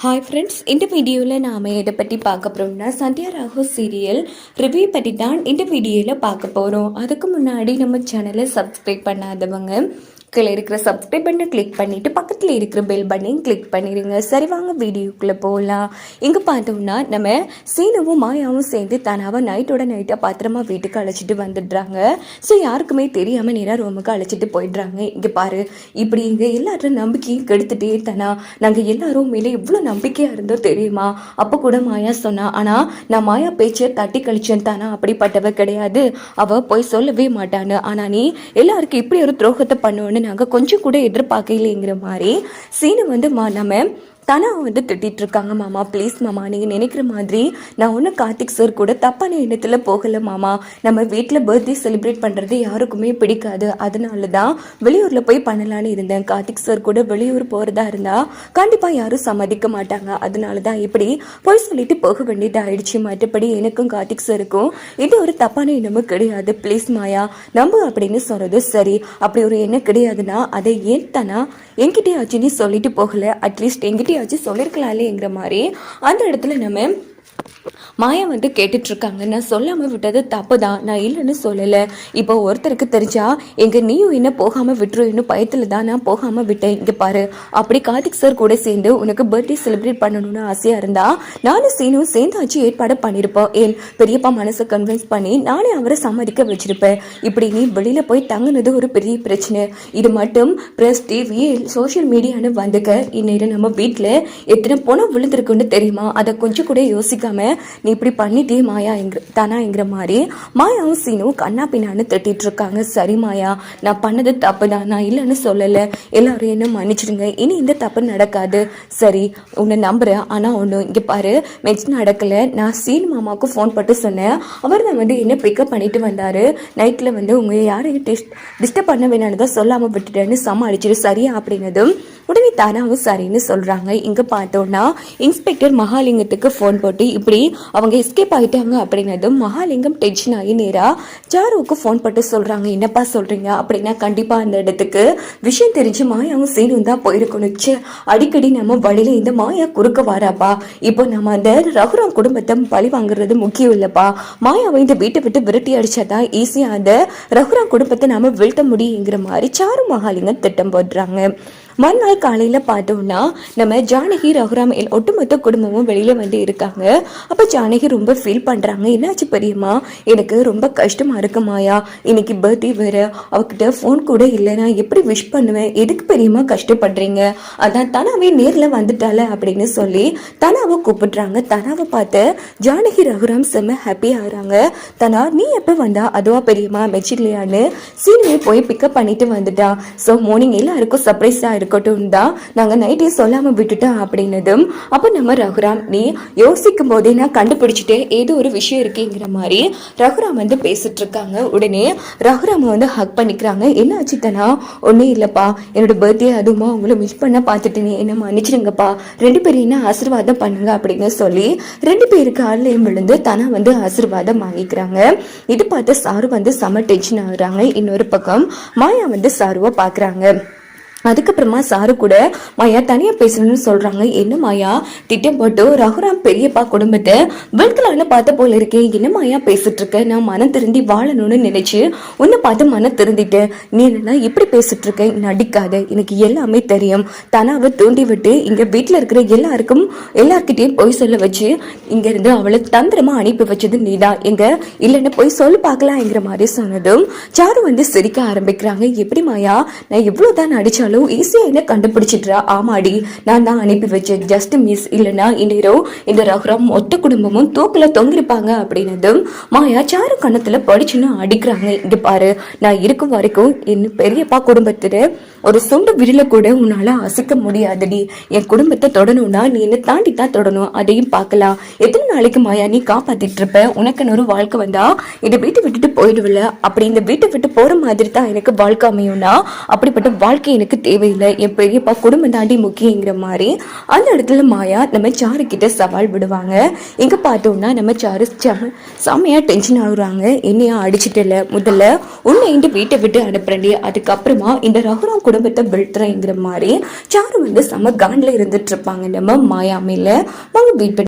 Hi friends, இந்த வீடியோவில் நாம் எதை பற்றி பார்க்க போகிறோம்னா சந்தியா ராகு சீரியல் ரிவ்யூ பற்றி தான் இந்த வீடியோவில் பார்க்க போகிறோம். அதுக்கு முன்னாடி நம்ம சேனலை சப்ஸ்கிரைப் பண்ணாதவங்க கீழே இருக்கிற சப்ஸ்கிரைப் பண்ண கிளிக் பண்ணிவிட்டு பக்கத்தில் இருக்கிற பெல் பட்டனையும் கிளிக் பண்ணிடுங்க. சரி, வாங்க வீடியோக்குள்ளே போகலாம். இங்கே பார்த்தோம்னா நம்ம சீனுவும் மாயாவும் சேர்ந்து தனாவை நைட்டாக பாத்திரமா வீட்டுக்கு அழைச்சிட்டு வந்துடுறாங்க. ஸோ யாருக்குமே தெரியாமல் நேராக ரூமுக்கு அழைச்சிட்டு போயிடுறாங்க. இங்கே பாரு, இப்படி இங்கே எல்லாரும் நம்பிக்கையும் கெடுத்துட்டே தானா, நாங்கள் எல்லாரும் மேலே எவ்வளோ நம்பிக்கையாக இருந்தோம் தெரியுமா? அப்போ கூட மாயா சொன்னா, ஆனால் நான் மாயா பேச்சை தட்டி கழிச்சேன் தானா, அப்படிப்பட்டவ கிடையாது, அவள் போய் சொல்லவே மாட்டான்னு. ஆனால் நீ எல்லாருக்கும் இப்படி ஒரு துரோகத்தை பண்ணுவேன்னு நாங்கள் கொஞ்சம் கூட எதிர்பார்க்கலைங்கிற மாதிரி சீனு வந்து நம்ம தானா வந்து திட்டிகிட்டு இருக்காங்க. மாமா ப்ளீஸ் மாமா, நீங்கள் நினைக்கிற மாதிரி நான் ஒன்றும் கார்த்திக் சார் கூட தப்பான எண்ணத்தில் போகலை மாமா. நம்ம வீட்டில் பர்த்டே செலிப்ரேட் பண்ணுறது யாருக்குமே பிடிக்காது, அதனால தான் வெளியூரில் போய் பண்ணலான்னு இருந்தேன். கார்த்திக் சார் கூட வெளியூர் போகிறதா இருந்தால் கண்டிப்பாக யாரும் சம்மதிக்க மாட்டாங்க, அதனால தான் இப்படி போய் சொல்லிட்டு போக வேண்டியது ஆயிடுச்சு. மற்றபடி எனக்கும் கார்த்திக் சாருக்கும் இது ஒரு தப்பான எண்ணமும் கிடையாது, ப்ளீஸ் மாயா நம்ப அப்படின்னு சொல்கிறது. சரி, அப்படி ஒரு எண்ணம் கிடையாதுன்னா அதை ஏன் தானா என்கிட்டயாச்சும் நீ சொல்லிட்டு போகலை, அட்லீஸ்ட் என்கிட்ட சொல்லிருக்கலாம்ங்கிற மாதிரி அந்த இடத்துல நம்ம மாயா வந்து கேட்டுட்ருக்காங்க. நான் சொல்லாமல் விட்டது தப்பு தான், நான் இல்லைன்னு சொல்லலை. இப்போ ஒருத்தருக்கு தெரிஞ்சா எங்கள் நீயும் என்ன போகாமல் விட்டுரும் இன்னும் பயத்தில் தான் நான் போகாமல் விட்டேன். இங்கே பாரு, அப்படி கார்த்திக் சார் கூட சேர்ந்து உனக்கு பர்த்டே செலிப்ரேட் பண்ணணும்னு ஆசையாக இருந்தா நானும் சீனும் சேர்ந்தாச்சு ஏற்பாடு பண்ணியிருப்போம். ஏன் பெரியப்பா மனசை கன்வின்ஸ் பண்ணி நானே அவரை சம்மதிக்க வச்சிருப்பேன். இப்படி நீ வெளியில் போய் தங்குனது ஒரு பெரிய பிரச்சனை. இது மட்டும் ப்ரெஸ் டிவி சோஷியல் மீடியான்னு வந்துக்க இன்னும் நம்ம வீட்டில் எத்தனை பணம் விழுந்திருக்குன்னு தெரியுமா? அதை கொஞ்சம் கூட யோசிக்காம நீ இப்படி பண்ணிட்டே மாயா தானாங்கிற மாதிரி மாயாவும் சீனும் கண்ணா பின்னான்னு திட்டிட்டு இருக்காங்க. சரி மாயா, நான் பண்ணது தப்பு தான், நான் இல்லைன்னு சொல்லலை, எல்லாரும் என்ன மன்னிச்சிடுங்க, இனி இந்த தப்பு நடக்காது. சரி, உன்னை நம்புறேன், ஆனால் ஒன்று இங்கே பாரு, மெச் நடக்கலை. நான் சீன் மாமாவுக்கு ஃபோன் போட்டு சொன்னேன், அவர் தான் வந்து என்ன பிக்கப் பண்ணிட்டு வந்தார். நைட்டில் வந்து உங்கள் யாரையும் டிஸ்டர்ப் பண்ண வேணான்னு தான் சொல்லாமல் விட்டுட்டேன்னு சமாளிச்சிரு சரியா அப்படின்னதும் உடனே தானாவும் சரின்னு சொல்கிறாங்க. இங்கே பார்த்தோன்னா இன்ஸ்பெக்டர் மகாலிங்கத்துக்கு ஃபோன் போட்டு இப்படி அவங்க எஸ்கேப் ஆகிட்டாங்க அப்படின்னதும் மகாலிங்கம் டென்ஷன் ஆகி நேராக ஜாருவுக்கு ஃபோன் போட்டு சொல்கிறாங்க. என்னப்பா சொல்கிறீங்க அப்படின்னா, கண்டிப்பாக அந்த இடத்துக்கு விஷயம் தெரிஞ்சு மாயாவும் சீனும் தான் போயிருக்கணும். அடிக்கடி நம்ம வழியில் இந்த மாயா குறுக்க வாராப்பா. இப்போ நம்ம அந்த ரகுராம் குடும்பத்தை பழி வாங்குறது முக்கியம் இல்லைப்பா. மாயாவை இந்த வீட்டை விட்டு விரட்டி அடிச்சாதான் ஈஸியாக அந்த ரகுராம் குடும்பத்தை நாம வீழ்த்த முடியுங்கிற மாதிரி சாரு மகாலிங்கம் திட்டம் போடுறாங்க. மறுநாள் காலையில் பார்த்தோம்னா நம்ம ஜானகி ரகுராம் ஒட்டுமொத்த குடும்பமும் வெளியில் வந்து இருக்காங்க. அப்போ ஜானகி ரொம்ப ஃபீல் பண்ணுறாங்க. என்னாச்சு பெரியம்மா, எனக்கு ரொம்ப கஷ்டமாக இருக்கு மாயா, இன்னைக்கு பர்த்டே வேறு, அவகிட்ட ஃபோன் கூட இல்லை, நான் எப்படி விஷ் பண்ணுவேன், எதுக்கு பெரியம்மா கஷ்டப்படுறீங்க, அதான் தனாவே நேரில் வந்துட்டால அப்படின்னு சொல்லி தனாவை கூப்பிடுறாங்க. தனாவை பார்த்து ஜானகி ரகுராம் செம்ம ஹாப்பி ஆகுறாங்க. தனா, நீ எப்போ வந்தா? அதுவா பெரியம்மா, மெச்சில்லையான்னு சீனியை போய் பிக்கப் பண்ணிட்டு வந்துட்டா. ஸோ மார்னிங் எல்லாருக்கும் சர்ப்ரைஸாக இருக்கட்டும் தான் நாங்கள் நைட்டே சொல்லாமல் விட்டுட்டோம் அப்படின்னதும் அப்போ நம்ம ரகுராம், நீ யோசிக்கும் போதே நான் கண்டுபிடிச்சிட்டே ஏதோ ஒரு விஷயம் இருக்குங்கிற மாதிரி ரகுராம் வந்து பேசிட்டு இருக்காங்க. உடனே ரகுராம் வந்து ஹக் பண்ணிக்கிறாங்க. என்ன ஆச்சு தானா? ஒன்றும் இல்லைப்பா, என்னோட பர்த்டே அதுவுமா உங்களை மிஸ் பண்ண பார்த்துட்டேனே, என்ன மன்னிச்சிடுங்கப்பா, ரெண்டு பேரும் என்ன ஆசீர்வாதம் பண்ணுங்க அப்படின்னு சொல்லி ரெண்டு பேருக்கு ஆள்லையும் விழுந்து தானா வந்து ஆசீர்வாதம் வாங்கிக்கிறாங்க. இது பார்த்து சாரு வந்து செம டென்ஷன் ஆகுறாங்க. இன்னொரு பக்கம் மாயா வந்து சாருவை பார்க்குறாங்க. அதுக்கப்புறமா சாரு கூட மாயா தனியாக பேசணும்னு சொல்கிறாங்க. என்ன மாயா, திட்டம் போட்டு ரகுராம் பெரியப்பா குடும்பத்தை வெளுக்கலான்னு பார்த்த போல இருக்கேன், என்ன மாயா பேசிட்டு இருக்க? நான் மனம் திருந்தி வாழணும்னு நினைச்சு உன்னை பார்த்து மனம் திருந்திட்டேன், நீ என்னன்னா இப்படி பேசிட்டு இருக்க, நடிக்காத, எனக்கு எல்லாமே தெரியும். தனாவை தூண்டி விட்டு இங்கே வீட்டில் இருக்கிற எல்லார்கிட்டையும் போய் சொல்ல வச்சு இங்கேருந்து அவளை தந்திரமாக அனுப்பி வச்சது நீதான், எங்க இல்லைன்னு போய் சொல்லி பார்க்கலாங்கிற மாதிரி சொன்னதும் சாரு வந்து சிரிக்க ஆரம்பிக்கிறாங்க. எப்படி மாயா, நான் இவ்வளோதான் நடிச்சாலும் ஈஸியா என்ன கண்டுபிடிச்சிட்றா? ஆமாடி, நான் தான் அனுப்பி வச்சேன், ஜஸ்ட் மிஸ், இல்லைன்னா இந்நேரம் இந்த ரகுராம் மொத்த குடும்பமும் தூக்கில் தொங்கிருப்பாங்க அப்படின்னதும் மாயா சாரு கண்ணத்துல படிச்சுன்னு அடிக்கிறாங்க. இங்க பாரு, நான் இருக்கும் வரைக்கும் என் பெரியப்பா குடும்பத்துல ஒரு சொந்த விரில கூட உன்னால அசைக்க முடியாதுடி. என் குடும்பத்தை தொடணும்னா நீ என்ன தாண்டி தான் தொடணும், அதையும் பார்க்கலாம். எத்தனை நாளைக்கு மாயா நீ காப்பாத்திட்டு இருப்ப? உனக்குன்னு ஒரு வாழ்க்கை வந்தா இந்த வீட்டை விட்டுட்டு போயிடுவில்ல, அப்படி இந்த வீட்டை விட்டு போற மாதிரி தான் எனக்கு வாழ்க்கை அமையும்னா அப்படிப்பட்ட வாழ்க்கை எனக்கு தேவையில்லை, என் பெரியப்பா குடும்பம் தாண்டி முக்கியங்கிற மாதிரி அந்த இடத்துல மாயா நம்ம சாரு கிட்ட சவால் விடுவாங்க. இங்க பார்த்தோம்னா நம்ம சாரு செம்மையா டென்ஷன் ஆகுறாங்க. என்னையா அடிச்சுட்டல, முதல்ல உன்னை இந்த வீட்டை விட்டு அனுப்புறேன்டி, அதுக்கப்புறமா இந்த ரகுராம் குடும்பத்தை வீழ்த்துறேங்கிற மாதிரி சாரு செம காண்டில் இருந்துட்டு இருப்பாங்க நம்ம மாயா மேல. வாங்க வெயிட் பண்ணி